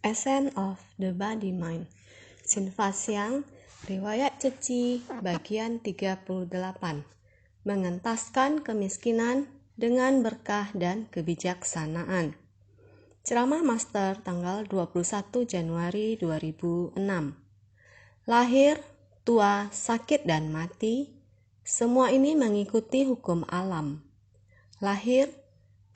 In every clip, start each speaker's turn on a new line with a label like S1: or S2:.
S1: Essence of the Body Mind. Sinfasyang, Riwayat Ceci, bagian 38. Mengentaskan kemiskinan dengan berkah dan kebijaksanaan. Ceramah Master tanggal 21 Januari 2006. Lahir, tua, sakit dan mati, semua ini mengikuti hukum alam. Lahir,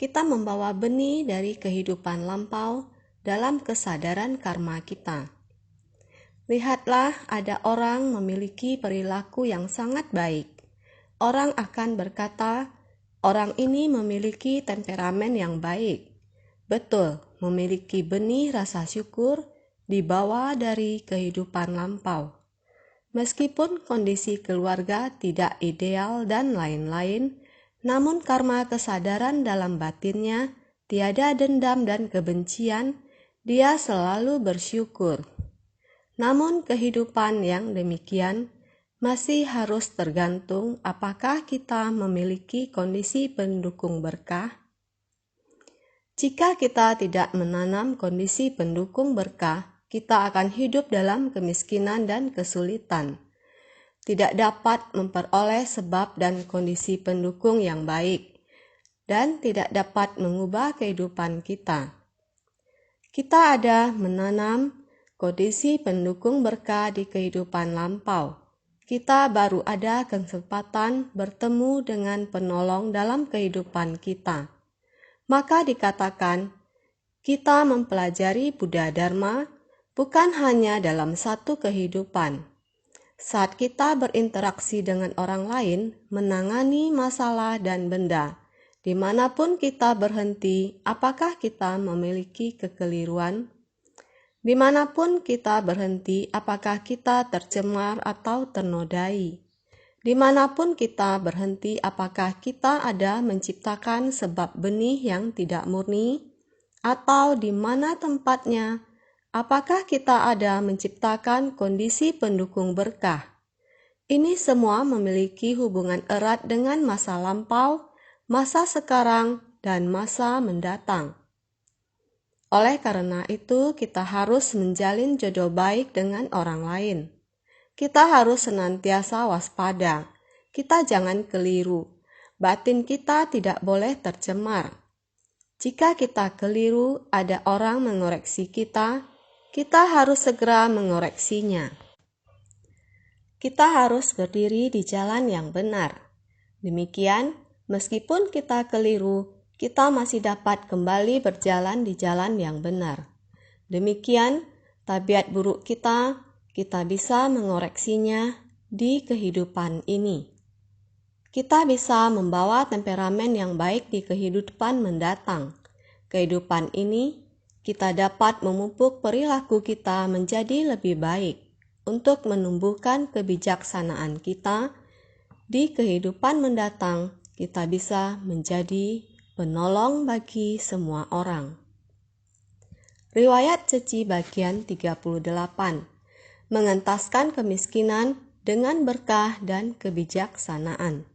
S1: kita membawa benih dari kehidupan lampau dalam kesadaran karma kita. Lihatlah, ada orang memiliki perilaku yang sangat baik. Orang akan berkata, orang ini memiliki temperamen yang baik. Betul, memiliki benih rasa syukur dibawa dari kehidupan lampau. Meskipun kondisi keluarga tidak ideal dan lain-lain, namun karma kesadaran dalam batinnya tiada dendam dan kebencian, dia selalu bersyukur. Namun kehidupan yang demikian masih harus tergantung apakah kita memiliki kondisi pendukung berkah. Jika kita tidak menanam kondisi pendukung berkah, kita akan hidup dalam kemiskinan dan kesulitan. Tidak dapat memperoleh sebab dan kondisi pendukung yang baik, dan tidak dapat mengubah kehidupan kita. Kita ada menanam kondisi pendukung berkah di kehidupan lampau. Kita baru ada kesempatan bertemu dengan penolong dalam kehidupan kita. Maka dikatakan, kita mempelajari Buddha Dharma bukan hanya dalam satu kehidupan. Saat kita berinteraksi dengan orang lain, menangani masalah dan benda, dimanapun kita berhenti, apakah kita memiliki kekeliruan? Dimanapun kita berhenti, apakah kita tercemar atau ternodai? Dimanapun kita berhenti, apakah kita ada menciptakan sebab benih yang tidak murni? Atau di mana tempatnya? Apakah kita ada menciptakan kondisi pendukung berkah? Ini semua memiliki hubungan erat dengan masa lampau, masa sekarang, dan masa mendatang. Oleh karena itu, kita harus menjalin jodoh baik dengan orang lain. Kita harus senantiasa waspada. Kita jangan keliru. Batin kita tidak boleh tercemar. Jika kita keliru, ada orang mengoreksi kita harus segera mengoreksinya. Kita harus berdiri di jalan yang benar. Demikian, meskipun kita keliru, kita masih dapat kembali berjalan di jalan yang benar. Demikian, tabiat buruk kita bisa mengoreksinya di kehidupan ini. Kita bisa membawa temperamen yang baik di kehidupan mendatang. Kehidupan ini, kita dapat memupuk perilaku kita menjadi lebih baik untuk menumbuhkan kebijaksanaan kita. Di kehidupan mendatang, kita bisa menjadi penolong bagi semua orang. Riwayat Ceci bagian 38. Mengentaskan kemiskinan dengan berkah dan kebijaksanaan.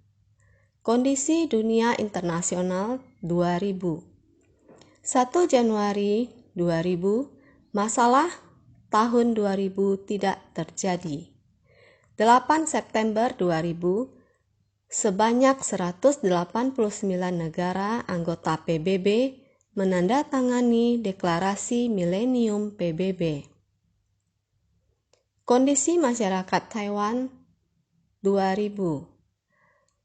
S1: Kondisi dunia internasional 2000. 1 Januari 2000, masalah tahun 2000 tidak terjadi. 8 September 2000, sebanyak 189 negara anggota PBB menandatangani deklarasi Milenium PBB. Kondisi masyarakat Taiwan 2000.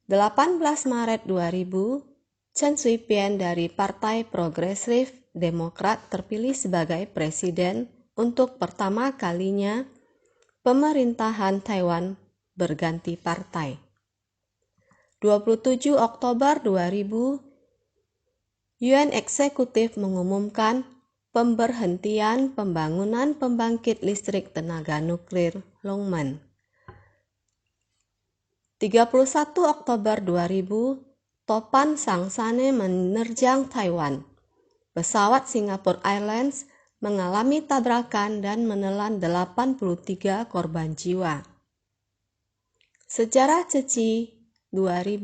S1: 18 Maret 2000, Chen Shui-bian dari Partai Progresif Demokrat terpilih sebagai presiden untuk pertama kalinya. Pemerintahan Taiwan berganti partai. 27 Oktober 2000, UN Eksekutif mengumumkan pemberhentian pembangunan pembangkit listrik tenaga nuklir Longmen. 31 Oktober 2000, topan Sangsane menerjang Taiwan. Pesawat Singapore Airlines mengalami tabrakan dan menelan 83 korban jiwa. Sejarah Ceci 2000.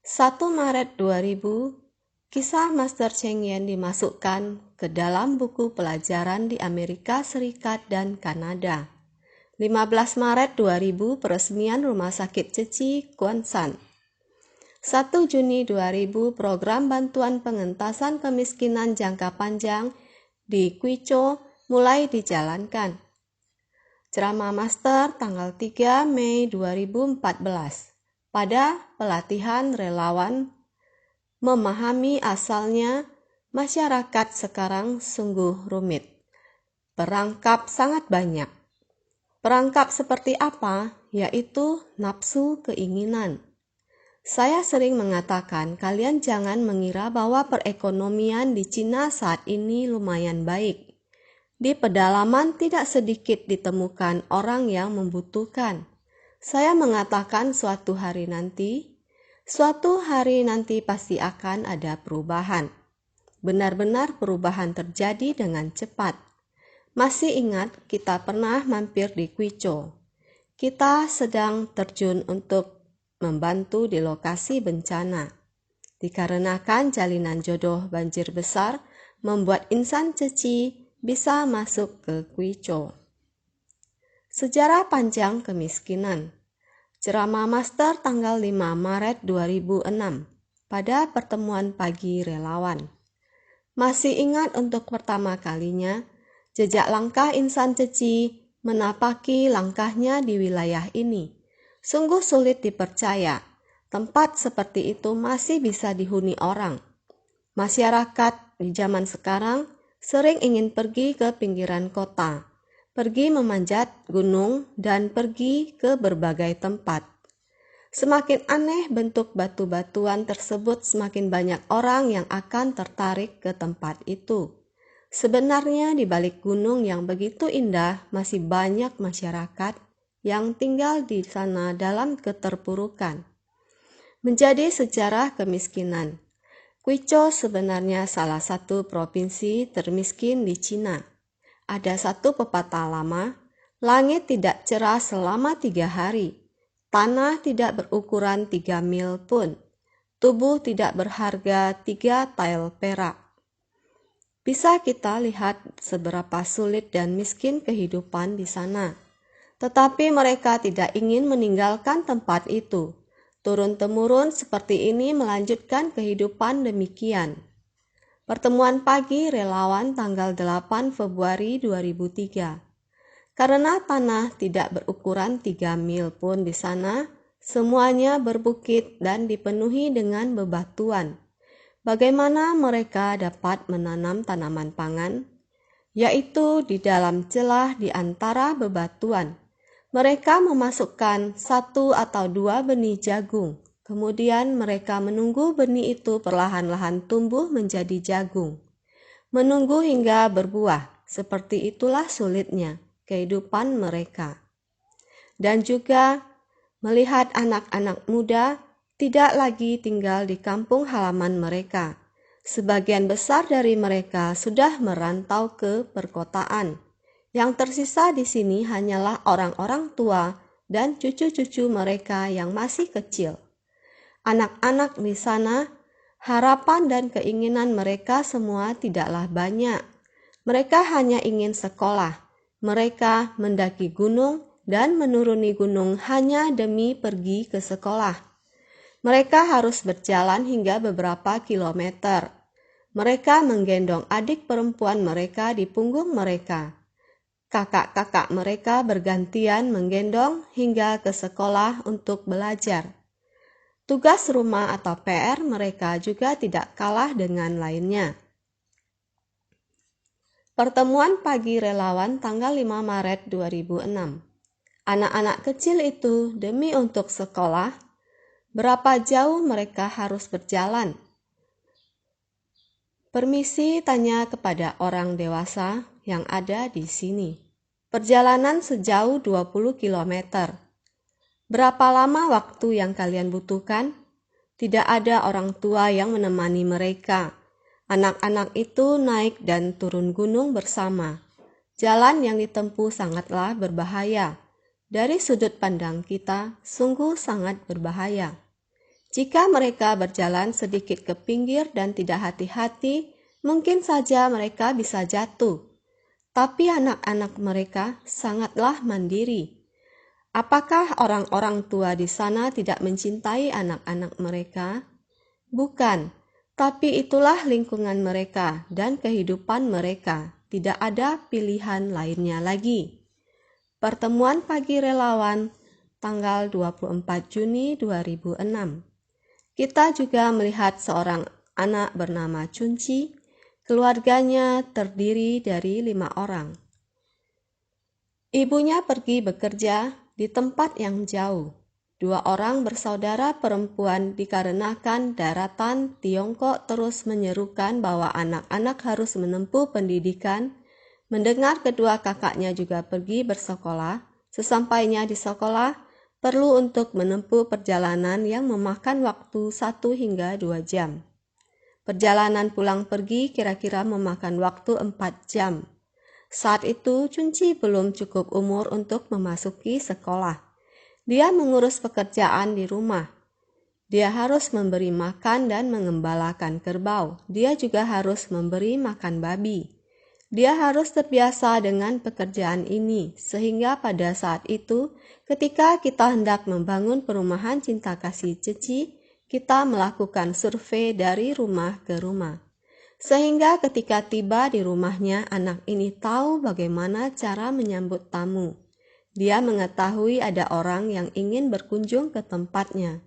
S1: 1 Maret 2000, Kisah Master Cheng Yen dimasukkan ke dalam buku pelajaran di Amerika Serikat dan Kanada. 15 Maret 2000 peresmian Rumah Sakit Ceci Kuansan. 1 Juni 2000 program bantuan pengentasan kemiskinan jangka panjang di Quicho mulai dijalankan. Ceramah Master tanggal 3 Mei 2014 pada pelatihan relawan memahami asalnya masyarakat sekarang sungguh rumit. Perangkap sangat banyak. Perangkap seperti apa? Yaitu nafsu keinginan. Saya sering mengatakan kalian jangan mengira bahwa perekonomian di Cina saat ini lumayan baik. Di pedalaman tidak sedikit ditemukan orang yang membutuhkan. Saya mengatakan suatu hari nanti pasti akan ada perubahan. Benar-benar perubahan terjadi dengan cepat. Masih ingat kita pernah mampir di Quicho. Kita sedang terjun untuk membantu di lokasi bencana. Dikarenakan jalinan jodoh banjir besar membuat insan Ceci bisa masuk ke Quicho. Sejarah panjang kemiskinan. Ceramah Master tanggal 5 Maret 2006 pada pertemuan pagi relawan. Masih ingat untuk pertama kalinya, jejak langkah insan Ceci menapaki langkahnya di wilayah ini. Sungguh sulit dipercaya, tempat seperti itu masih bisa dihuni orang. Masyarakat di zaman sekarang sering ingin pergi ke pinggiran kota, pergi memanjat gunung, dan pergi ke berbagai tempat. Semakin aneh bentuk batu-batuan tersebut, semakin banyak orang yang akan tertarik ke tempat itu. Sebenarnya di balik gunung yang begitu indah, masih banyak masyarakat yang tinggal di sana dalam keterpurukan. Menjadi sejarah kemiskinan. Quicho sebenarnya salah satu provinsi termiskin di Cina. Ada satu pepatah lama, langit tidak cerah selama 3 hari, tanah tidak berukuran 3 mil pun, tubuh tidak berharga 3 tael perak. Bisa kita lihat seberapa sulit dan miskin kehidupan di sana. Tetapi mereka tidak ingin meninggalkan tempat itu. Turun-temurun seperti ini melanjutkan kehidupan demikian. Pertemuan pagi relawan tanggal 8 Februari 2003. Karena tanah tidak berukuran 3 mil pun di sana, semuanya berbukit dan dipenuhi dengan bebatuan. Bagaimana mereka dapat menanam tanaman pangan? Yaitu di dalam celah di antara bebatuan. Mereka memasukkan 1 atau 2 benih jagung. Kemudian mereka menunggu benih itu perlahan-lahan tumbuh menjadi jagung. Menunggu hingga berbuah, seperti itulah sulitnya kehidupan mereka. Dan juga melihat anak-anak muda tidak lagi tinggal di kampung halaman mereka. Sebagian besar dari mereka sudah merantau ke perkotaan. Yang tersisa di sini hanyalah orang-orang tua dan cucu-cucu mereka yang masih kecil. Anak-anak di sana, harapan dan keinginan mereka semua tidaklah banyak. Mereka hanya ingin sekolah. Mereka mendaki gunung dan menuruni gunung hanya demi pergi ke sekolah. Mereka harus berjalan hingga beberapa kilometer. Mereka menggendong adik perempuan mereka di punggung mereka. Kakak-kakak mereka bergantian menggendong hingga ke sekolah untuk belajar. Tugas rumah atau PR mereka juga tidak kalah dengan lainnya. Pertemuan pagi relawan tanggal 5 Maret 2006. Anak-anak kecil itu demi untuk sekolah, berapa jauh mereka harus berjalan? Permisi tanya kepada orang dewasa yang ada di sini. Perjalanan sejauh 20 km. Berapa lama waktu yang kalian butuhkan? Tidak ada orang tua yang menemani mereka. Anak-anak itu naik dan turun gunung bersama. Jalan yang ditempuh sangatlah berbahaya. Dari sudut pandang kita, sungguh sangat berbahaya. Jika mereka berjalan sedikit ke pinggir dan tidak hati-hati, mungkin saja mereka bisa jatuh. Tapi anak-anak mereka sangatlah mandiri. Apakah orang-orang tua di sana tidak mencintai anak-anak mereka? Bukan, tapi itulah lingkungan mereka dan kehidupan mereka. Tidak ada pilihan lainnya lagi. Pertemuan pagi relawan tanggal 24 Juni 2006. Kita juga melihat seorang anak bernama Chunci. Keluarganya terdiri dari 5 orang. Ibunya pergi bekerja di tempat yang jauh. 2 orang bersaudara perempuan dikarenakan daratan Tiongkok terus menyerukan bahwa anak-anak harus menempuh pendidikan. Mendengar kedua kakaknya juga pergi bersekolah, sesampainya di sekolah perlu untuk menempuh perjalanan yang memakan waktu 1 hingga 2 jam. Perjalanan pulang pergi kira-kira memakan waktu 4 jam. Saat itu Chunci belum cukup umur untuk memasuki sekolah. Dia mengurus pekerjaan di rumah. Dia harus memberi makan dan mengembalakan kerbau. Dia juga harus memberi makan babi. Dia harus terbiasa dengan pekerjaan ini, sehingga pada saat itu, ketika kita hendak membangun perumahan cinta kasih Ceci, kita melakukan survei dari rumah ke rumah. Sehingga ketika tiba di rumahnya, anak ini tahu bagaimana cara menyambut tamu. Dia mengetahui ada orang yang ingin berkunjung ke tempatnya.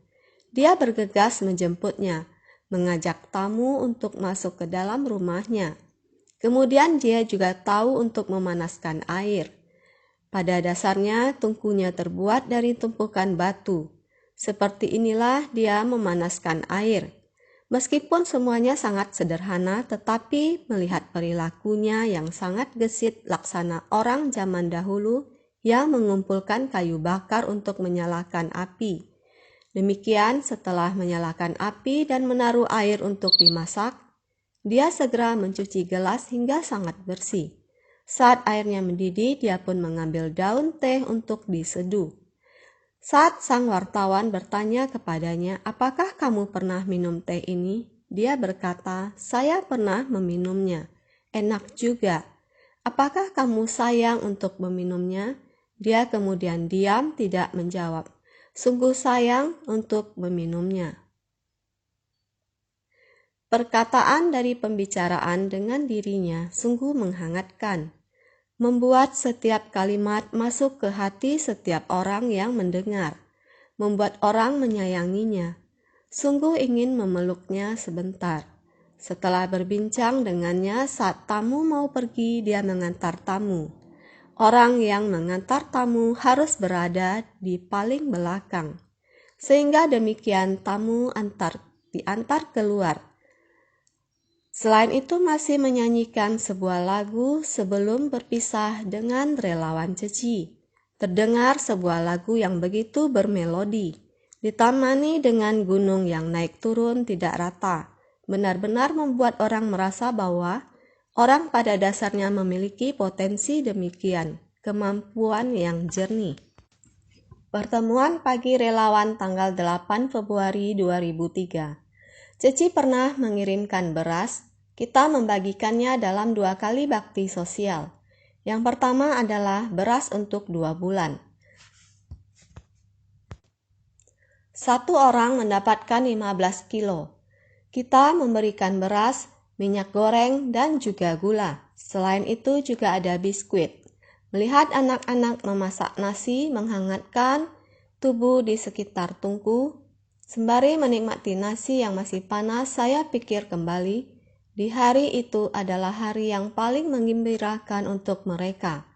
S1: Dia bergegas menjemputnya, mengajak tamu untuk masuk ke dalam rumahnya. Kemudian dia juga tahu untuk memanaskan air. Pada dasarnya tungkunya terbuat dari tumpukan batu. Seperti inilah dia memanaskan air. Meskipun semuanya sangat sederhana, tetapi melihat perilakunya yang sangat gesit laksana orang zaman dahulu yang mengumpulkan kayu bakar untuk menyalakan api. Demikian setelah menyalakan api dan menaruh air untuk dimasak, dia segera mencuci gelas hingga sangat bersih. Saat airnya mendidih, dia pun mengambil daun teh untuk diseduh. Saat sang wartawan bertanya kepadanya, "Apakah kamu pernah minum teh ini?" Dia berkata, "Saya pernah meminumnya. Enak juga. Apakah kamu sayang untuk meminumnya?" Dia kemudian diam, tidak menjawab. Sungguh sayang untuk meminumnya. Perkataan dari pembicaraan dengan dirinya sungguh menghangatkan, membuat setiap kalimat masuk ke hati setiap orang yang mendengar, membuat orang menyayanginya, sungguh ingin memeluknya sebentar. Setelah berbincang dengannya saat tamu mau pergi, dia mengantar tamu. Orang yang mengantar tamu harus berada di paling belakang, sehingga demikian tamu diantar keluar. Selain itu masih menyanyikan sebuah lagu sebelum berpisah dengan relawan Ceci. Terdengar sebuah lagu yang begitu bermelodi, ditemani dengan gunung yang naik turun tidak rata. Benar-benar membuat orang merasa bahwa orang pada dasarnya memiliki potensi demikian, kemampuan yang jernih. Pertemuan pagi relawan tanggal 8 Februari 2003. Ceci pernah mengirimkan beras. Kita membagikannya dalam 2 kali bakti sosial. Yang pertama adalah beras untuk 2 bulan. 1 orang mendapatkan 15 kilo. Kita memberikan beras, minyak goreng, dan juga gula. Selain itu juga ada biskuit. Melihat anak-anak memasak nasi menghangatkan tubuh di sekitar tungku, sembari menikmati nasi yang masih panas, saya pikir kembali, di hari itu adalah hari yang paling menggembirakan untuk mereka.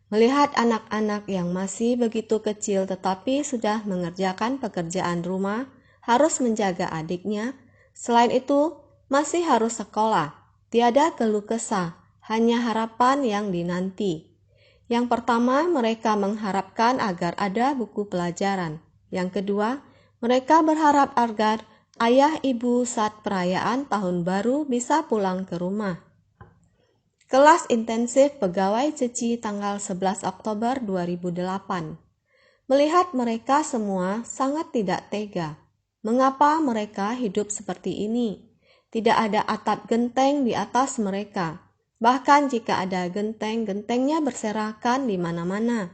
S1: Melihat anak-anak yang masih begitu kecil tetapi sudah mengerjakan pekerjaan rumah, harus menjaga adiknya, selain itu masih harus sekolah, tiada keluh kesah, hanya harapan yang dinanti. Yang pertama, mereka mengharapkan agar ada buku pelajaran. Yang kedua, mereka berharap agar ayah ibu saat perayaan tahun baru bisa pulang ke rumah. Kelas intensif pegawai Ceci tanggal 11 Oktober 2008. Melihat mereka semua sangat tidak tega. Mengapa mereka hidup seperti ini? Tidak ada atap genteng di atas mereka. Bahkan jika ada genteng, gentengnya berserakan di mana-mana.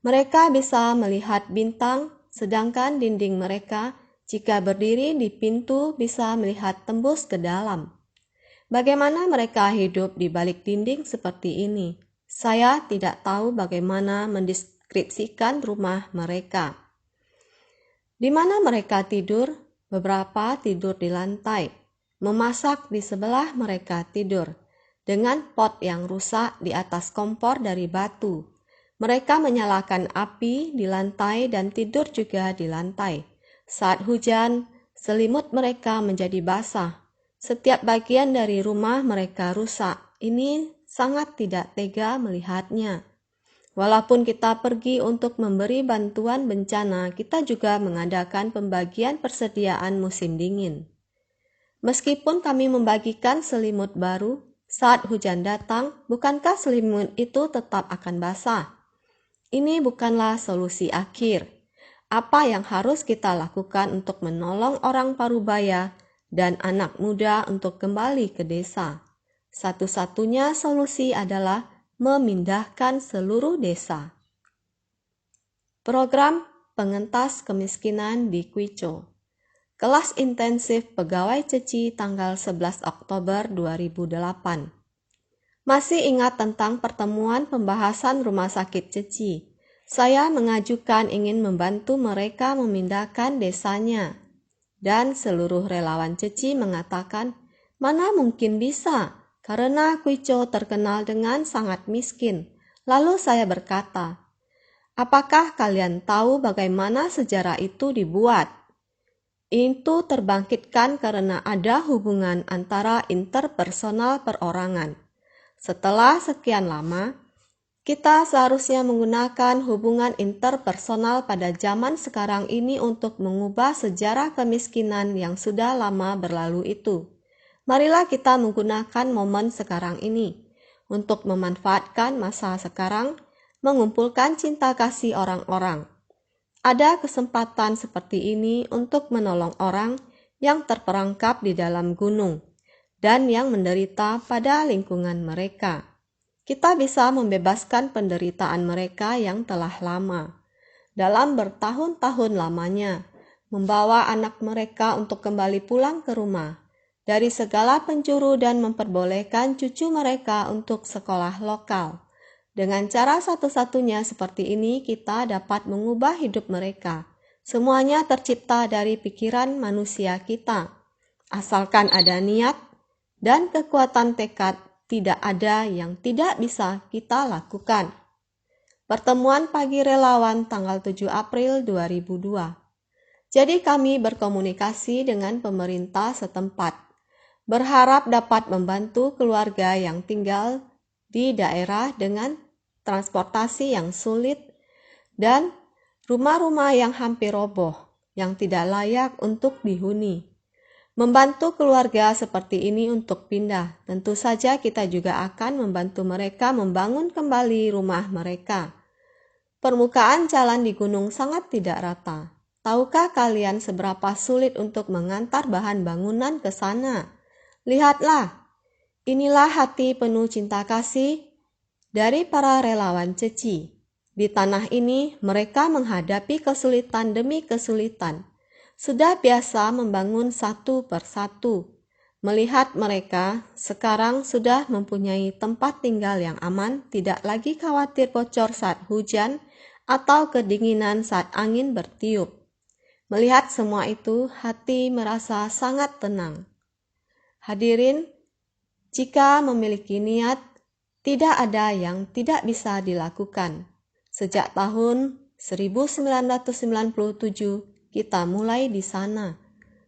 S1: Mereka bisa melihat bintang, sedangkan dinding mereka, jika berdiri di pintu, bisa melihat tembus ke dalam. Bagaimana mereka hidup di balik dinding seperti ini? Saya tidak tahu bagaimana mendeskripsikan rumah mereka. Di mana mereka tidur? Beberapa tidur di lantai. Memasak di sebelah mereka tidur, dengan pot yang rusak di atas kompor dari batu. Mereka menyalakan api di lantai dan tidur juga di lantai. Saat hujan, selimut mereka menjadi basah. Setiap bagian dari rumah mereka rusak. Ini sangat tidak tega melihatnya. Walaupun kita pergi untuk memberi bantuan bencana, kita juga mengadakan pembagian persediaan musim dingin. Meskipun kami membagikan selimut baru, saat hujan datang, bukankah selimut itu tetap akan basah? Ini bukanlah solusi akhir. Apa yang harus kita lakukan untuk menolong orang parubaya dan anak muda untuk kembali ke desa? Satu-satunya solusi adalah memindahkan seluruh desa. Program pengentas kemiskinan di Kwico. Kelas intensif pegawai Ceci tanggal 11 Oktober 2008. Masih ingat tentang pertemuan pembahasan rumah sakit Ceci? Saya mengajukan ingin membantu mereka memindahkan desanya. Dan seluruh relawan Ceci mengatakan, mana mungkin bisa, karena Kwico terkenal dengan sangat miskin. Lalu saya berkata, apakah kalian tahu bagaimana sejarah itu dibuat? Itu terbangkitkan karena ada hubungan antara interpersonal perorangan. Setelah sekian lama, kita seharusnya menggunakan hubungan interpersonal pada zaman sekarang ini untuk mengubah sejarah kemiskinan yang sudah lama berlalu itu. Marilah kita menggunakan momen sekarang ini untuk memanfaatkan masa sekarang, mengumpulkan cinta kasih orang-orang. Ada kesempatan seperti ini untuk menolong orang yang terperangkap di dalam gunung dan yang menderita pada lingkungan mereka. Kita bisa membebaskan penderitaan mereka yang telah lama. Dalam bertahun-tahun lamanya, membawa anak mereka untuk kembali pulang ke rumah dari segala penjuru dan memperbolehkan cucu mereka untuk sekolah lokal. Dengan cara satu-satunya seperti ini, kita dapat mengubah hidup mereka. Semuanya tercipta dari pikiran manusia kita. Asalkan ada niat dan kekuatan tekad, tidak ada yang tidak bisa kita lakukan. Pertemuan pagi relawan tanggal 7 April 2002. Jadi kami berkomunikasi dengan pemerintah setempat, berharap dapat membantu keluarga yang tinggal di daerah dengan transportasi yang sulit dan rumah-rumah yang hampir roboh, yang tidak layak untuk dihuni. Membantu keluarga seperti ini untuk pindah, tentu saja kita juga akan membantu mereka membangun kembali rumah mereka. Permukaan jalan di gunung sangat tidak rata. Tahukah kalian seberapa sulit untuk mengantar bahan bangunan ke sana? Lihatlah, inilah hati penuh cinta kasih dari para relawan Ceci. Di tanah ini, mereka menghadapi kesulitan demi kesulitan. Sudah biasa membangun satu persatu. Melihat mereka sekarang sudah mempunyai tempat tinggal yang aman, tidak lagi khawatir bocor saat hujan atau kedinginan saat angin bertiup. Melihat semua itu, hati merasa sangat tenang. Hadirin, jika memiliki niat, tidak ada yang tidak bisa dilakukan. Sejak tahun 1997, kita mulai di sana.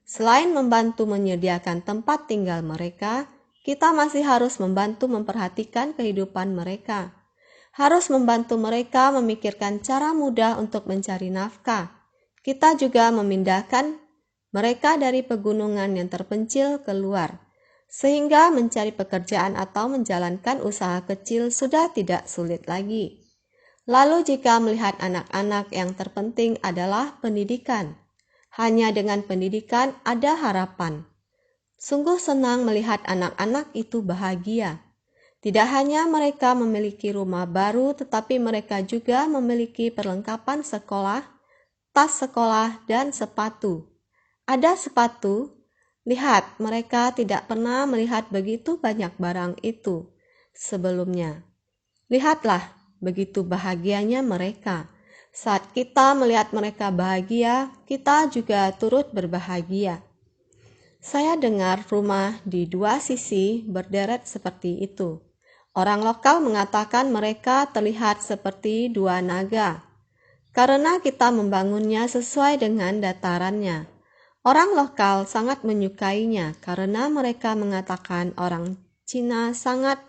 S1: Selain membantu menyediakan tempat tinggal mereka, kita masih harus membantu memperhatikan kehidupan mereka. Harus membantu mereka memikirkan cara mudah untuk mencari nafkah. Kita juga memindahkan mereka dari pegunungan yang terpencil keluar, sehingga mencari pekerjaan atau menjalankan usaha kecil sudah tidak sulit lagi. Lalu jika melihat anak-anak, yang terpenting adalah pendidikan. Hanya dengan pendidikan ada harapan. Sungguh senang melihat anak-anak itu bahagia. Tidak hanya mereka memiliki rumah baru, tetapi mereka juga memiliki perlengkapan sekolah, tas sekolah, dan sepatu. Ada sepatu. Lihat, mereka tidak pernah melihat begitu banyak barang itu sebelumnya. Lihatlah, begitu bahagianya mereka. Saat kita melihat mereka bahagia, kita juga turut berbahagia. Saya dengar rumah di dua sisi berderet seperti itu. Orang lokal mengatakan mereka terlihat seperti dua naga, karena kita membangunnya sesuai dengan datarannya. Orang lokal sangat menyukainya karena mereka mengatakan orang Cina sangat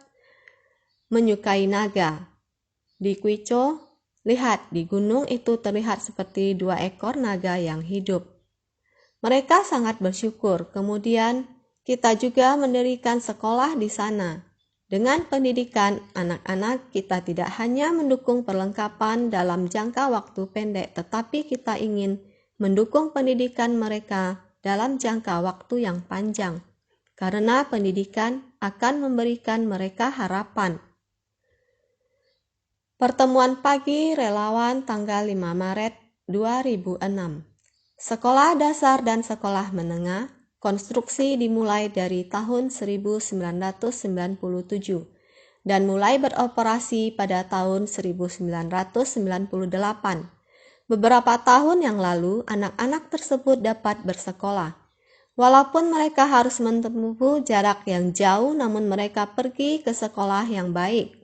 S1: menyukai naga. Di Kwico, lihat di gunung itu terlihat seperti dua ekor naga yang hidup. Mereka sangat bersyukur. Kemudian kita juga mendirikan sekolah di sana. Dengan pendidikan anak-anak, kita tidak hanya mendukung perlengkapan dalam jangka waktu pendek, tetapi kita ingin mendukung pendidikan mereka dalam jangka waktu yang panjang. Karena pendidikan akan memberikan mereka harapan. Pertemuan pagi relawan tanggal 5 Maret 2006. Sekolah dasar dan sekolah menengah, konstruksi dimulai dari tahun 1997 dan mulai beroperasi pada tahun 1998. Beberapa tahun yang lalu, anak-anak tersebut dapat bersekolah. Walaupun mereka harus menempuh jarak yang jauh, namun mereka pergi ke sekolah yang baik.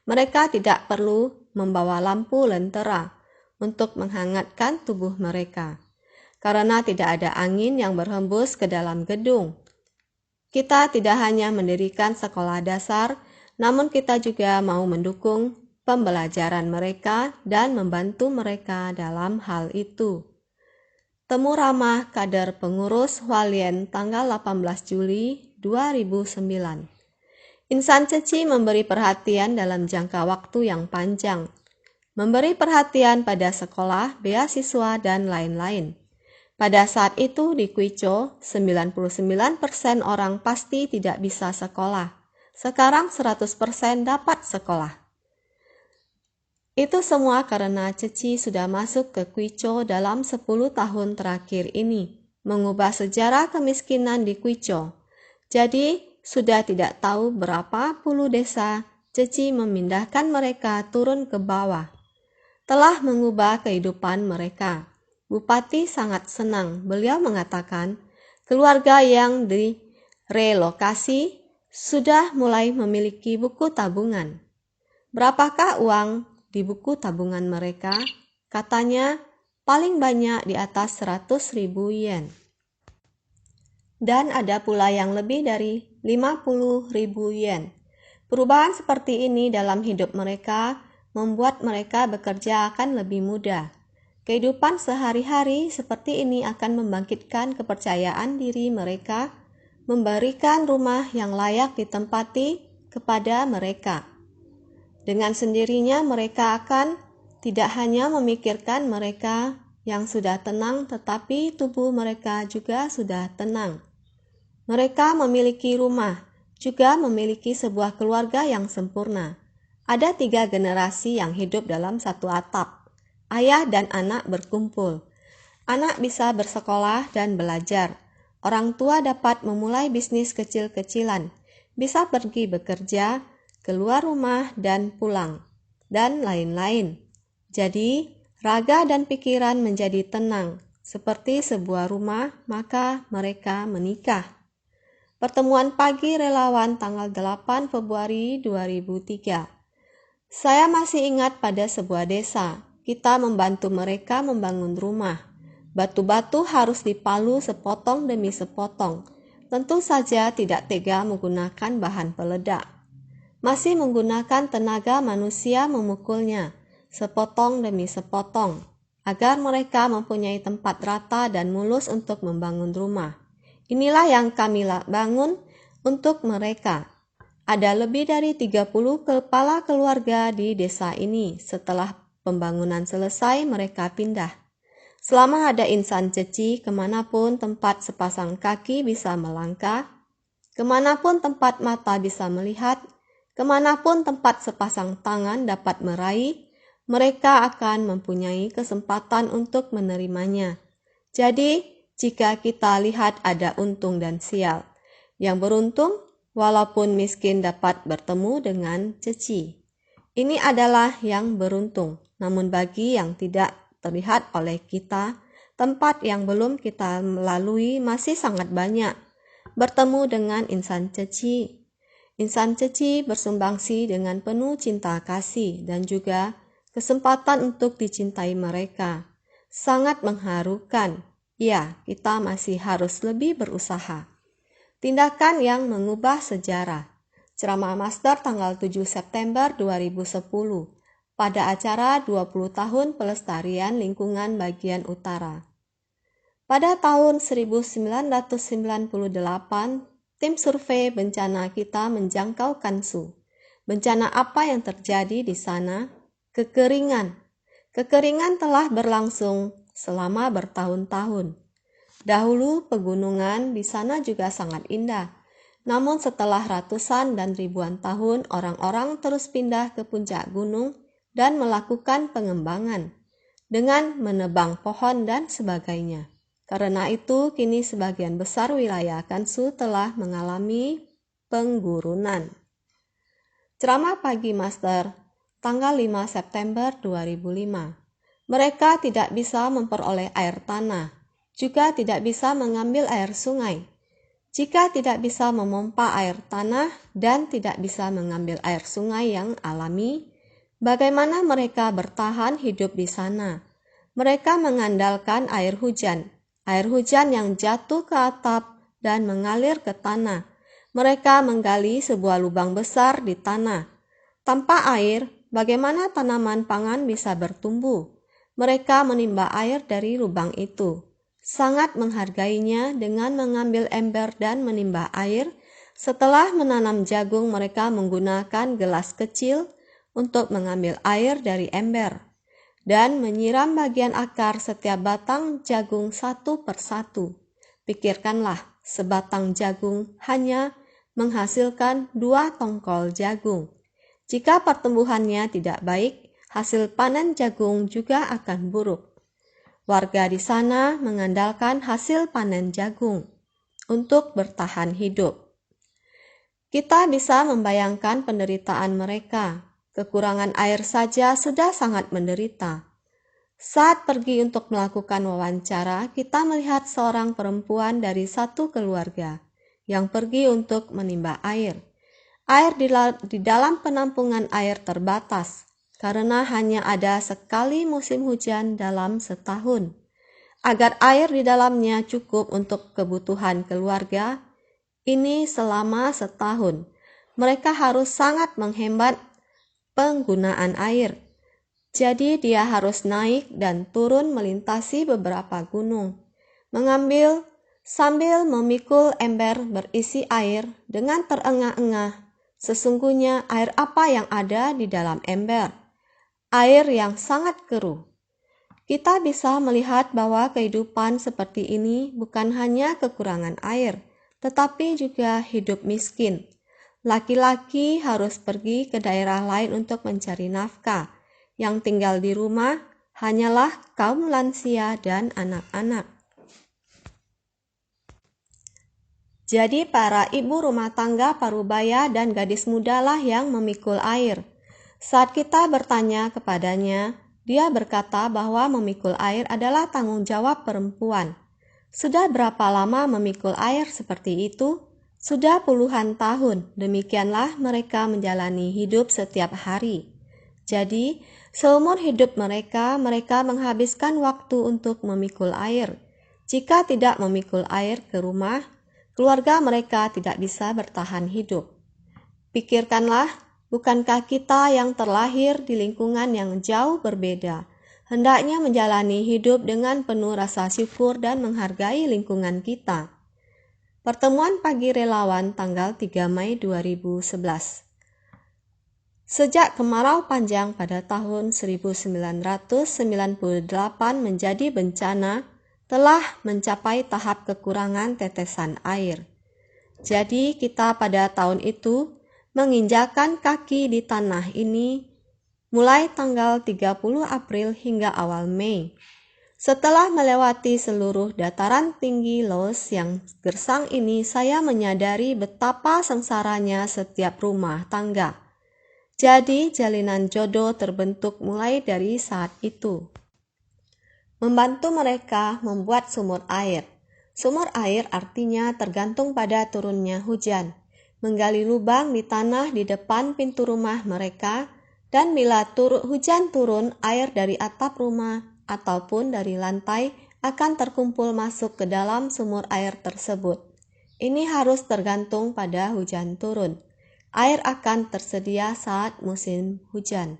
S1: Mereka tidak perlu membawa lampu lentera untuk menghangatkan tubuh mereka. Karena tidak ada angin yang berhembus ke dalam gedung. Kita tidak hanya mendirikan sekolah dasar, namun kita juga mau mendukung pembelajaran mereka dan membantu mereka dalam hal itu. Temu ramah kader pengurus Hualien tanggal 18 Juli 2009. Insan Ceci memberi perhatian dalam jangka waktu yang panjang. Memberi perhatian pada sekolah, beasiswa, dan lain-lain. Pada saat itu di Kwico, 99% orang pasti tidak bisa sekolah. Sekarang 100% dapat sekolah. Itu semua karena Ceci sudah masuk ke Kwico dalam 10 tahun terakhir ini, mengubah sejarah kemiskinan di Kwico. Jadi, sudah tidak tahu berapa puluh desa, Ceci memindahkan mereka turun ke bawah. Telah mengubah kehidupan mereka. Bupati sangat senang. Beliau mengatakan, keluarga yang direlokasi sudah mulai memiliki buku tabungan. Berapakah uang di buku tabungan mereka? Katanya, paling banyak di atas 100.000 yen. Dan ada pula yang lebih dari 50.000 yen. Perubahan seperti ini dalam hidup mereka membuat mereka bekerja akan lebih mudah. Kehidupan sehari-hari seperti ini akan membangkitkan kepercayaan diri mereka, memberikan rumah yang layak ditempati kepada mereka. Dengan sendirinya mereka akan tidak hanya memikirkan mereka yang sudah tenang, tetapi tubuh mereka juga sudah tenang. Mereka memiliki rumah, juga memiliki sebuah keluarga yang sempurna. Ada 3 generasi yang hidup dalam satu atap. Ayah dan anak berkumpul. Anak bisa bersekolah dan belajar. Orang tua dapat memulai bisnis kecil-kecilan, bisa pergi bekerja, keluar rumah dan pulang, dan lain-lain. Jadi, raga dan pikiran menjadi tenang, seperti sebuah rumah, maka mereka menikah. Pertemuan pagi relawan tanggal 8 Februari 2003. Saya masih ingat pada sebuah desa. Kita membantu mereka membangun rumah. Batu-batu harus dipalu sepotong demi sepotong. Tentu saja tidak tega menggunakan bahan peledak. Masih menggunakan tenaga manusia memukulnya, sepotong demi sepotong, agar mereka mempunyai tempat rata dan mulus untuk membangun rumah. Inilah yang kami bangun untuk mereka. Ada lebih dari 30 kepala keluarga di desa ini. Setelah pembangunan selesai, mereka pindah. Selama ada insan ceci, kemanapun tempat sepasang kaki bisa melangkah, kemanapun tempat mata bisa melihat, kemanapun tempat sepasang tangan dapat meraih, mereka akan mempunyai kesempatan untuk menerimanya. Jadi, jika kita lihat ada untung dan sial, yang beruntung walaupun miskin dapat bertemu dengan ceci. Ini adalah yang beruntung, namun bagi yang tidak terlihat oleh kita, tempat yang belum kita lalui masih sangat banyak. Bertemu dengan insan ceci. Insan ceci bersumbangsi dengan penuh cinta kasih dan juga kesempatan untuk dicintai mereka. Sangat mengharukan. Ya, kita masih harus lebih berusaha. Tindakan yang mengubah sejarah. Ceramah Master tanggal 7 September 2010 pada acara 20 tahun pelestarian lingkungan bagian utara. Pada tahun 1998, tim survei bencana kita menjangkau Kansu. Bencana apa yang terjadi di sana? Kekeringan. Kekeringan telah berlangsung selama bertahun-tahun. Dahulu pegunungan di sana juga sangat indah. Namun setelah ratusan dan ribuan tahun, orang-orang terus pindah ke puncak gunung dan melakukan pengembangan dengan menebang pohon dan sebagainya. Karena itu, kini sebagian besar wilayah Kansu telah mengalami penggurunan. Ceramah pagi Master, tanggal 5 September 2005. Mereka tidak bisa memperoleh air tanah, juga tidak bisa mengambil air sungai. Jika tidak bisa memompa air tanah dan tidak bisa mengambil air sungai yang alami, bagaimana mereka bertahan hidup di sana? Mereka mengandalkan air hujan yang jatuh ke atap dan mengalir ke tanah. Mereka menggali sebuah lubang besar di tanah. Tanpa air, bagaimana tanaman pangan bisa bertumbuh? Mereka menimba air dari lubang itu. Sangat menghargainya dengan mengambil ember dan menimba air. Setelah menanam jagung, mereka menggunakan gelas kecil untuk mengambil air dari ember dan menyiram bagian akar setiap batang jagung satu persatu. Pikirkanlah, sebatang jagung hanya menghasilkan 2 tongkol jagung. Jika pertumbuhannya tidak baik, hasil panen jagung juga akan buruk. Warga di sana mengandalkan hasil panen jagung untuk bertahan hidup. Kita bisa membayangkan penderitaan mereka. Kekurangan air saja sudah sangat menderita. Saat pergi untuk melakukan wawancara, kita melihat seorang perempuan dari satu keluarga yang pergi untuk menimba air. Air di dalam penampungan air terbatas karena hanya ada sekali musim hujan dalam setahun. Agar air di dalamnya cukup untuk kebutuhan keluarga ini selama setahun, mereka harus sangat menghemat penggunaan air. Jadi dia harus naik dan turun melintasi beberapa gunung, mengambil sambil memikul ember berisi air dengan terengah-engah. Sesungguhnya air apa yang ada di dalam ember? Air yang sangat keruh. Kita bisa melihat bahwa kehidupan seperti ini bukan hanya kekurangan air, tetapi juga hidup miskin. Laki-laki harus pergi ke daerah lain untuk mencari nafkah. Yang tinggal di rumah hanyalah kaum lansia dan anak-anak. Jadi para ibu rumah tangga parubaya dan gadis mudalah yang memikul air. Saat kita bertanya kepadanya, dia berkata bahwa memikul air adalah tanggung jawab perempuan. Sudah berapa lama memikul air seperti itu? Sudah puluhan tahun. Demikianlah mereka menjalani hidup setiap hari. Jadi, seumur hidup mereka menghabiskan waktu untuk memikul air. Jika tidak memikul air ke rumah, keluarga mereka tidak bisa bertahan hidup. Pikirkanlah, bukankah kita yang terlahir di lingkungan yang jauh berbeda, hendaknya menjalani hidup dengan penuh rasa syukur dan menghargai lingkungan kita. Pertemuan pagi relawan tanggal 3 Mei 2011. Sejak kemarau panjang pada tahun 1998 menjadi bencana, telah mencapai tahap kekurangan tetesan air. Jadi kita pada tahun itu menginjakan kaki di tanah ini mulai tanggal 30 April hingga awal Mei. Setelah melewati seluruh dataran tinggi Laos yang gersang ini, saya menyadari betapa sengsaranya setiap rumah tangga. Jadi jalinan jodoh terbentuk mulai dari saat itu. Membantu mereka membuat sumur air. Sumur air artinya tergantung pada turunnya hujan. Menggali lubang di tanah di depan pintu rumah mereka, dan bila hujan turun, air dari atap rumah ataupun dari lantai akan terkumpul masuk ke dalam sumur air tersebut. Ini harus tergantung pada hujan turun. Air akan tersedia saat musim hujan.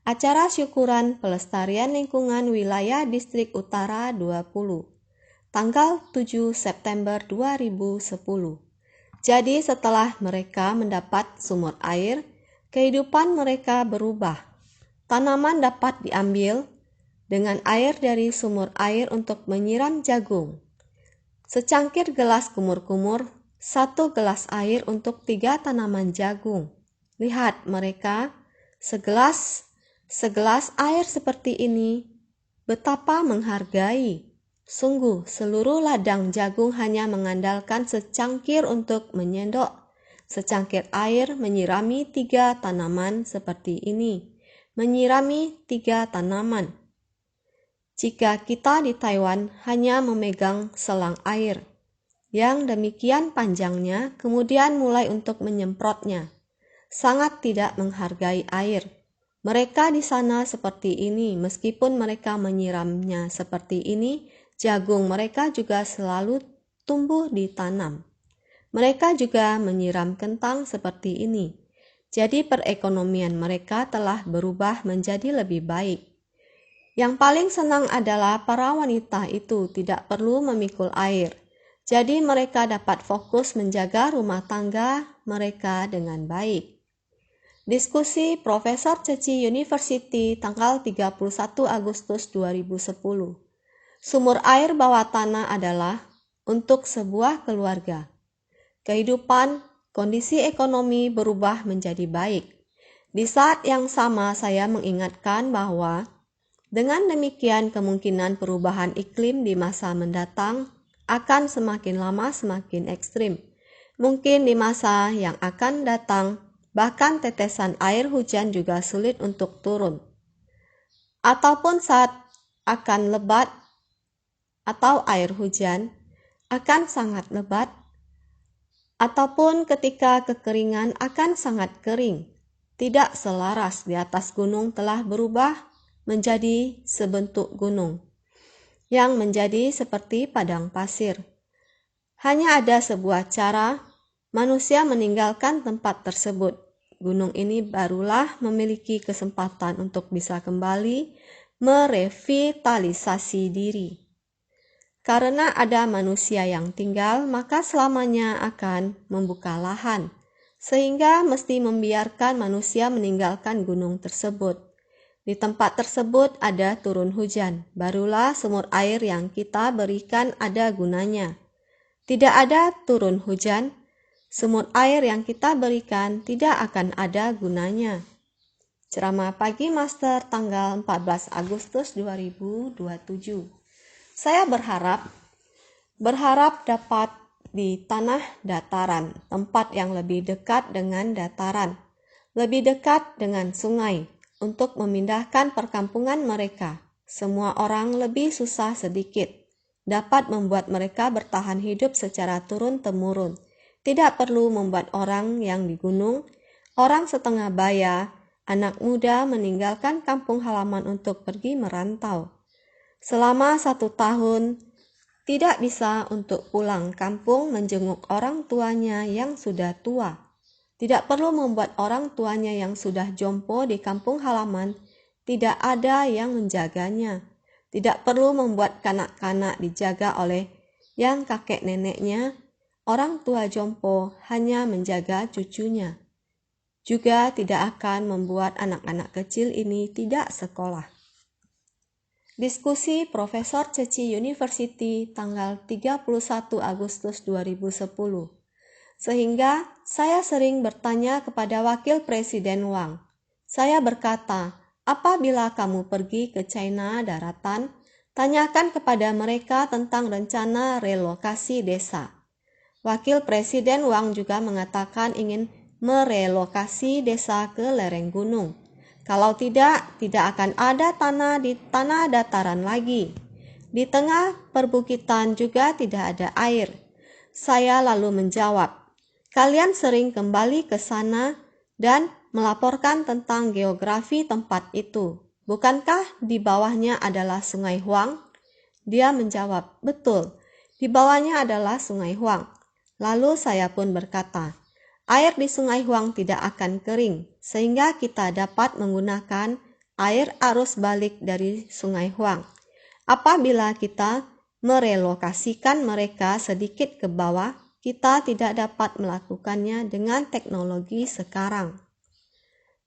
S1: Acara syukuran pelestarian lingkungan wilayah Distrik Utara 20, tanggal 7 September 2010. Jadi setelah mereka mendapat sumur air, kehidupan mereka berubah. Tanaman dapat diambil dengan air dari sumur air untuk menyiram jagung. Secangkir gelas kumur-kumur, 1 gelas air untuk 3 tanaman jagung. Lihat mereka, segelas air seperti ini, betapa menghargai. Sungguh, seluruh ladang jagung hanya mengandalkan secangkir untuk menyendok. Secangkir air menyirami 3 tanaman seperti ini. Menyirami 3 tanaman. Jika kita di Taiwan hanya memegang selang air yang demikian panjangnya, kemudian mulai untuk menyemprotnya, sangat tidak menghargai air. Mereka di sana seperti ini, meskipun mereka menyiramnya seperti ini, jagung mereka juga selalu tumbuh ditanam. Mereka juga menyiram kentang seperti ini. Jadi perekonomian mereka telah berubah menjadi lebih baik. Yang paling senang adalah para wanita itu tidak perlu memikul air. Jadi mereka dapat fokus menjaga rumah tangga mereka dengan baik. Diskusi Profesor Ceci University tanggal 31 Agustus 2010. Sumur air bawah tanah adalah untuk sebuah keluarga. Kehidupan, kondisi ekonomi berubah menjadi baik. Di saat yang sama saya mengingatkan bahwa dengan demikian kemungkinan perubahan iklim di masa mendatang akan semakin lama semakin ekstrim. Mungkin di masa yang akan datang, bahkan tetesan air hujan juga sulit untuk turun. Ataupun saat akan lebat atau air hujan akan sangat lebat, ataupun ketika kekeringan akan sangat kering. Tidak selaras di atas gunung telah berubah menjadi sebentuk gunung yang menjadi seperti padang pasir. Hanya ada sebuah cara manusia meninggalkan tempat tersebut. Gunung ini barulah memiliki kesempatan untuk bisa kembali merevitalisasi diri. Karena ada manusia yang tinggal, maka selamanya akan membuka lahan, sehingga mesti membiarkan manusia meninggalkan gunung tersebut. Di tempat tersebut ada turun hujan, barulah sumur air yang kita berikan ada gunanya. Tidak ada turun hujan, sumur air yang kita berikan tidak akan ada gunanya. Ceramah pagi Master tanggal 14 Agustus 2027. Saya berharap dapat di tanah dataran, tempat yang lebih dekat dengan dataran, lebih dekat dengan sungai, untuk memindahkan perkampungan mereka. Semua orang lebih susah sedikit, dapat membuat mereka bertahan hidup secara turun-temurun. Tidak perlu membuat orang yang di gunung, orang setengah baya, anak muda meninggalkan kampung halaman untuk pergi merantau. Selama 1 tahun, tidak bisa untuk pulang kampung menjenguk orang tuanya yang sudah tua. Tidak perlu membuat orang tuanya yang sudah jompo di kampung halaman, tidak ada yang menjaganya. Tidak perlu membuat kanak-kanak dijaga oleh yang kakek neneknya. Orang tua jompo hanya menjaga cucunya. juga tidak akan membuat anak-anak kecil ini tidak sekolah. Diskusi Profesor Ceci University tanggal 31 Agustus 2010. Sehingga saya sering bertanya kepada Wakil Presiden Wang. Saya berkata, apabila kamu pergi ke China daratan, tanyakan kepada mereka tentang rencana relokasi desa. Wakil Presiden Wang juga mengatakan ingin merelokasi desa ke lereng gunung. Kalau tidak akan ada tanah di tanah dataran lagi. Di tengah perbukitan juga tidak ada air. Saya lalu menjawab, kalian sering kembali ke sana dan melaporkan tentang geografi tempat itu. Bukankah di bawahnya adalah Sungai Huang? Dia menjawab, betul, di bawahnya adalah Sungai Huang. Lalu saya pun berkata, air di Sungai Huang tidak akan kering, sehingga kita dapat menggunakan air arus balik dari Sungai Huang. Apabila kita merelokasikan mereka sedikit ke bawah, kita tidak dapat melakukannya dengan teknologi sekarang.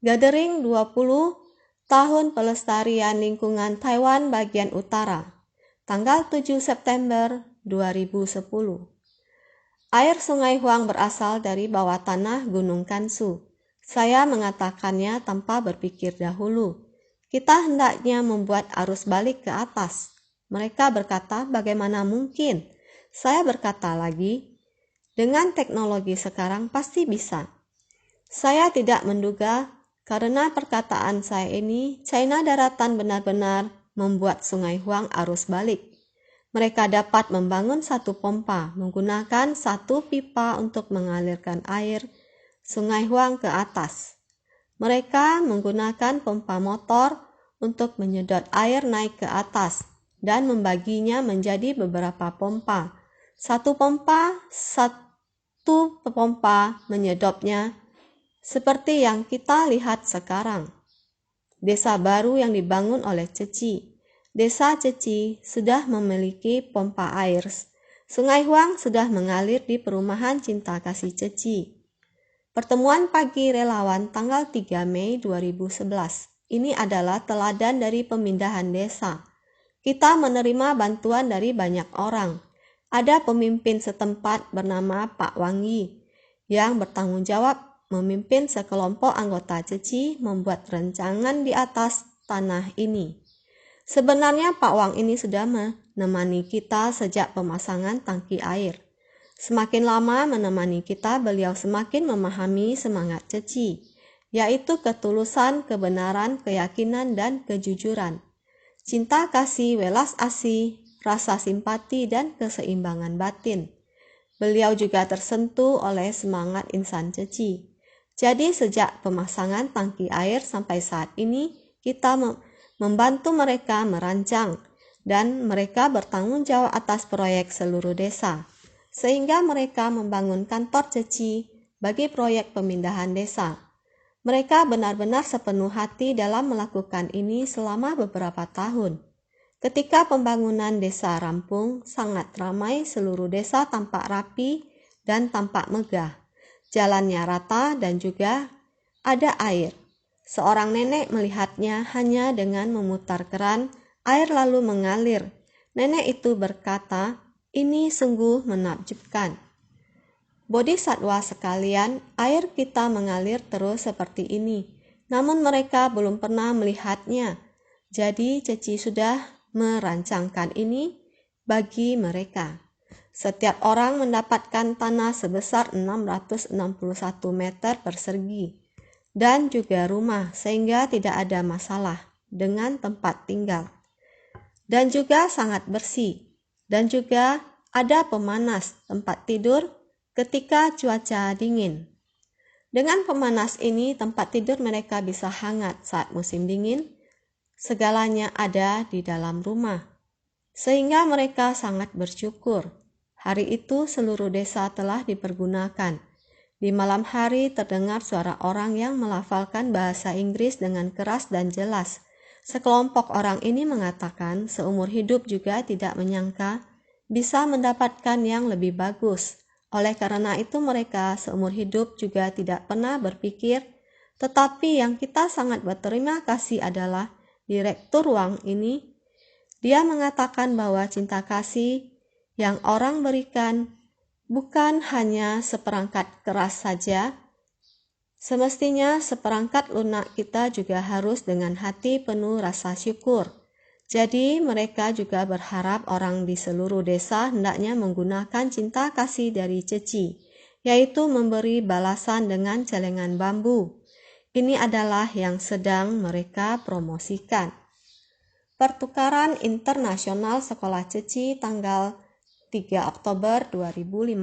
S1: Gathering 20 Tahun Pelestarian Lingkungan Taiwan Bagian Utara, tanggal 7 September 2010. Air Sungai Huang berasal dari bawah tanah Gunung Kansu. Saya mengatakannya tanpa berpikir dahulu. Kita hendaknya membuat arus balik ke atas. Mereka berkata, bagaimana mungkin? Saya berkata lagi, dengan teknologi sekarang pasti bisa. Saya tidak menduga karena perkataan saya ini, China daratan benar-benar membuat Sungai Huang arus balik. Mereka dapat membangun satu pompa, menggunakan satu pipa untuk mengalirkan air Sungai Huang ke atas. Mereka menggunakan pompa motor untuk menyedot air naik ke atas dan membaginya menjadi beberapa pompa. Satu pompa menyedotnya seperti yang kita lihat sekarang. Desa baru yang dibangun oleh Ceci. Desa Ceci sudah memiliki pompa air. Sungai Huang sudah mengalir di perumahan Cinta Kasih Ceci. Pertemuan pagi relawan tanggal 3 Mei 2011. Ini adalah teladan dari pemindahan desa. Kita menerima bantuan dari banyak orang. Ada pemimpin setempat bernama Pak Wangi yang bertanggung jawab memimpin sekelompok anggota Ceci membuat rancangan di atas tanah ini. Sebenarnya Pak Wang ini sudah menemani kita sejak pemasangan tangki air. Semakin lama menemani kita, beliau semakin memahami semangat Ceci, yaitu ketulusan, kebenaran, keyakinan, dan kejujuran. Cinta kasih, welas asih, rasa simpati, dan keseimbangan batin. Beliau juga tersentuh oleh semangat insan Ceci. Jadi sejak pemasangan tangki air sampai saat ini, kita membantu mereka merancang dan mereka bertanggung jawab atas proyek seluruh desa. Sehingga mereka membangun kantor Ceci bagi proyek pemindahan desa. Mereka benar-benar sepenuh hati dalam melakukan ini selama beberapa tahun. Ketika pembangunan desa rampung, sangat ramai, seluruh desa tampak rapi dan tampak megah. Jalannya rata dan juga ada air. Seorang nenek melihatnya hanya dengan memutar keran, air lalu mengalir. Nenek itu berkata, ini sungguh menakjubkan. Bodhisatwa sekalian, air kita mengalir terus seperti ini. Namun mereka belum pernah melihatnya. Jadi Ceci sudah merancangkan ini bagi mereka. Setiap orang mendapatkan tanah sebesar 661 meter persegi. Dan juga rumah, sehingga tidak ada masalah dengan tempat tinggal. Dan juga sangat bersih. Dan juga ada pemanas tempat tidur ketika cuaca dingin. Dengan pemanas ini, tempat tidur mereka bisa hangat saat musim dingin. Segalanya ada di dalam rumah. Sehingga mereka sangat bersyukur. Hari itu seluruh desa telah dipergunakan. Di malam hari terdengar suara orang yang melafalkan bahasa Inggris dengan keras dan jelas. Sekelompok orang ini mengatakan seumur hidup juga tidak menyangka bisa mendapatkan yang lebih bagus. Oleh karena itu mereka seumur hidup juga tidak pernah berpikir Tetapi yang kita sangat berterima kasih adalah direktur ruang ini. Dia mengatakan bahwa cinta kasih yang orang berikan bukan hanya seperangkat keras saja. Semestinya seperangkat lunak kita juga harus dengan hati penuh rasa syukur. Jadi mereka juga berharap orang di seluruh desa hendaknya menggunakan cinta kasih dari Ceci, yaitu memberi balasan dengan celengan bambu. Ini adalah yang sedang mereka promosikan. Pertukaran Internasional Sekolah Ceci tanggal 3 Oktober 2015.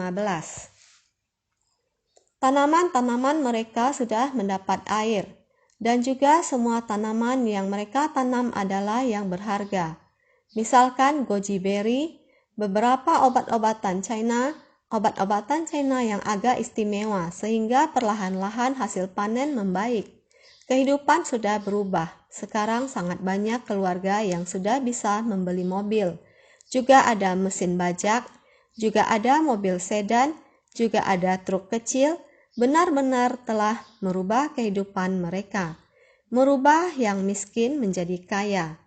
S1: Tanaman-tanaman mereka sudah mendapat air, dan juga semua tanaman yang mereka tanam adalah yang berharga. Misalkan goji berry, beberapa obat-obatan China yang agak istimewa sehingga perlahan-lahan hasil panen membaik. Kehidupan sudah berubah. Sekarang sangat banyak keluarga yang sudah bisa membeli mobil. Juga ada mesin bajak, juga ada mobil sedan, juga ada truk kecil. Benar-benar telah merubah kehidupan mereka, merubah yang miskin menjadi kaya.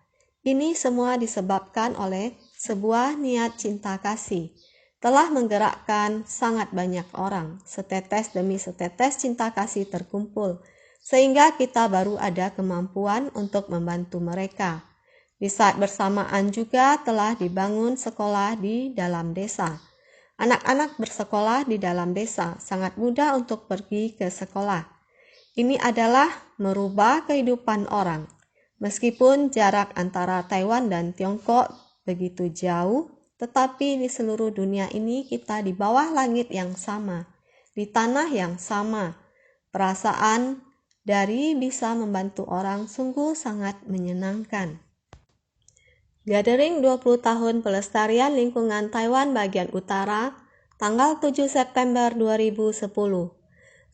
S1: Ini semua disebabkan oleh sebuah niat cinta kasih. Telah menggerakkan sangat banyak orang, setetes demi setetes cinta kasih terkumpul, sehingga kita baru ada kemampuan untuk membantu mereka. Di saat bersamaan juga telah dibangun sekolah di dalam desa. Anak-anak bersekolah di dalam desa sangat mudah untuk pergi ke sekolah. Ini adalah merubah kehidupan orang. Meskipun jarak antara Taiwan dan Tiongkok begitu jauh, tetapi di seluruh dunia ini kita di bawah langit yang sama, di tanah yang sama. Perasaan dari bisa membantu orang sungguh sangat menyenangkan. Gathering 20 tahun Pelestarian Lingkungan Taiwan Bagian Utara, tanggal 7 September 2010.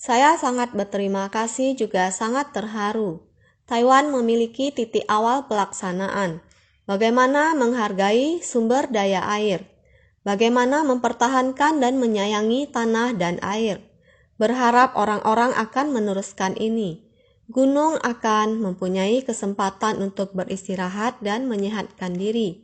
S1: Saya sangat berterima kasih juga sangat terharu. Taiwan memiliki titik awal pelaksanaan. Bagaimana menghargai sumber daya air. Bagaimana mempertahankan dan menyayangi tanah dan air. Berharap orang-orang akan meneruskan ini. Gunung akan mempunyai kesempatan untuk beristirahat dan menyehatkan diri.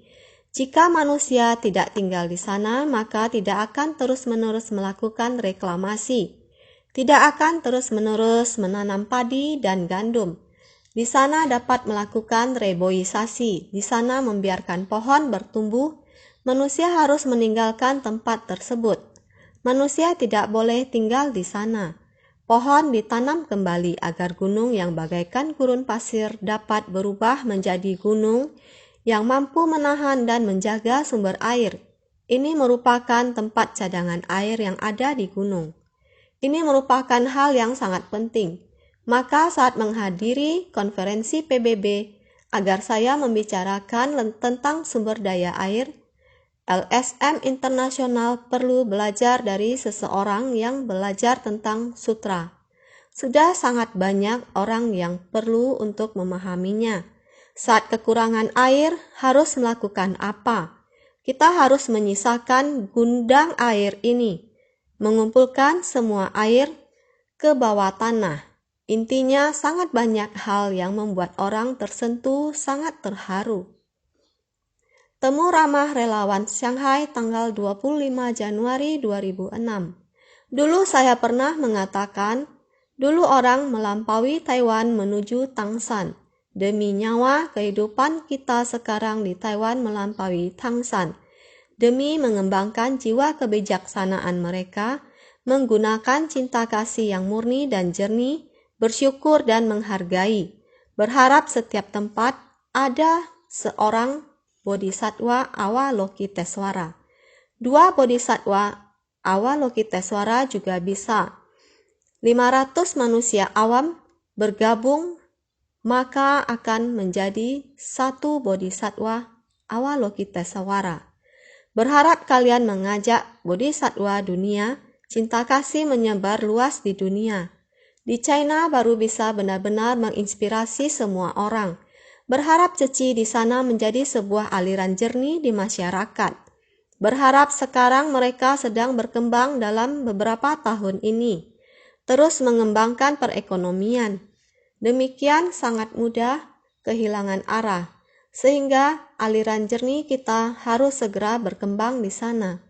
S1: Jika manusia tidak tinggal di sana, maka tidak akan terus-menerus melakukan reklamasi. Tidak akan terus-menerus menanam padi dan gandum. Di sana dapat melakukan reboisasi. Di sana membiarkan pohon bertumbuh. Manusia harus meninggalkan tempat tersebut. Manusia tidak boleh tinggal di sana. Pohon ditanam kembali agar gunung yang bagaikan gurun pasir dapat berubah menjadi gunung yang mampu menahan dan menjaga sumber air. Ini merupakan tempat cadangan air yang ada di gunung. Ini merupakan hal yang sangat penting. Maka saat menghadiri konferensi PBB, agar saya membicarakan tentang sumber daya air, LSM Internasional perlu belajar dari seseorang yang belajar tentang sutra. Sudah sangat banyak orang yang perlu untuk memahaminya. Saat kekurangan air, harus melakukan apa? Kita harus menyisakan gudang air ini, mengumpulkan semua air ke bawah tanah. Intinya sangat banyak hal yang membuat orang tersentuh sangat terharu. Temu ramah relawan Shanghai tanggal 25 Januari 2006. Dulu saya pernah mengatakan, dulu orang melampaui Taiwan menuju Tangshan. Demi nyawa, kehidupan kita sekarang di Taiwan melampaui Tangshan. Demi mengembangkan jiwa kebijaksanaan mereka, menggunakan cinta kasih yang murni dan jernih, bersyukur dan menghargai. Berharap setiap tempat ada seorang Bodhisattva Avalokitesvara. 2 Bodhisattva Avalokitesvara juga bisa. 500 manusia awam bergabung maka akan menjadi 1 Bodhisattva Avalokitesvara. Berharap kalian mengajak Bodhisattva dunia, cinta kasih menyebar luas di dunia. Di China baru bisa benar-benar menginspirasi semua orang. Berharap Ceci di sana menjadi sebuah aliran jernih di masyarakat. Berharap sekarang mereka sedang berkembang dalam beberapa tahun ini. Terus mengembangkan perekonomian. Demikian sangat mudah kehilangan arah, sehingga aliran jernih kita harus segera berkembang di sana.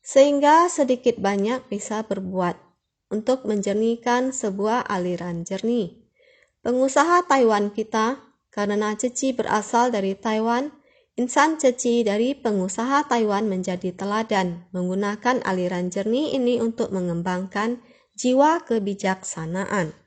S1: Sehingga sedikit banyak bisa berbuat untuk menjernihkan sebuah aliran jernih. Pengusaha Taiwan kita, karena Ceci berasal dari Taiwan, insan Ceci dari pengusaha Taiwan menjadi teladan menggunakan aliran jernih ini untuk mengembangkan jiwa kebijaksanaan.